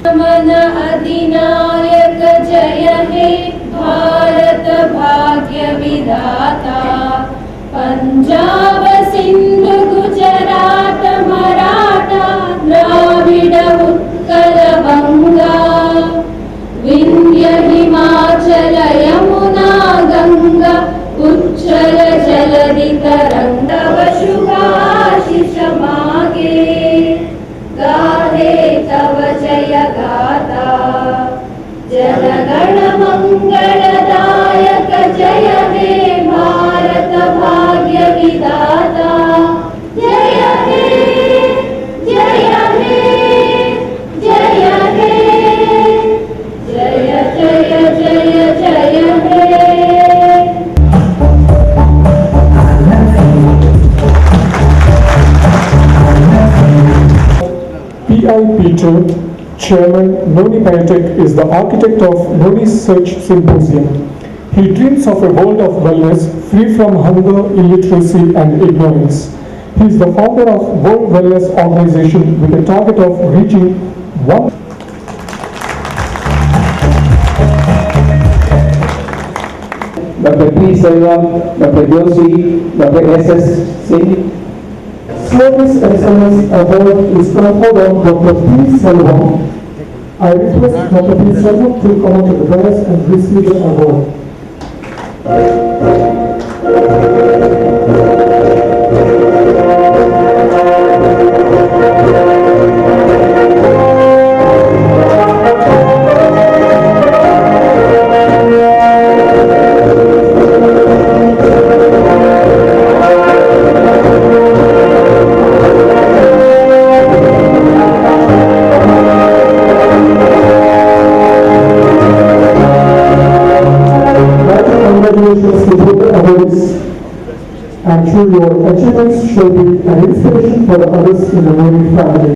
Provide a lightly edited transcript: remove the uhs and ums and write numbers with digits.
मन अधिनायक जय हे भारत भाग्य विधाता पंजाब सिंधु गुजरात मराठा द्राविड उत्कल बंगा विंध्य हिमाचल यमुना गंगा उच्चल जलधि तरंगव शुभाशिष मागे गाहे तव जय गाथा जनगण मंगलदायक जय हे भारत भाग्य विधाता जय हे जय हे जय हे जय जय जय जय हे P.I. Peter, Chairman, Noni Biotech, is the architect of Noni Search Symposium. He dreams of a world of wellness free from hunger, illiteracy and ignorance. He is the founder of World Wellness Organization with a target of reaching 1. Dr. P. Selvam, Dr. Joshi, Dr. S.S. Singh. Service Excellence Award is conferred on Dr. P. Selvam. I request Dr. P. Selvam to come to the dais and receive the award. Congratulations to both the awards. I'm sure your achievements shall be an inspiration for the others in the Noni family.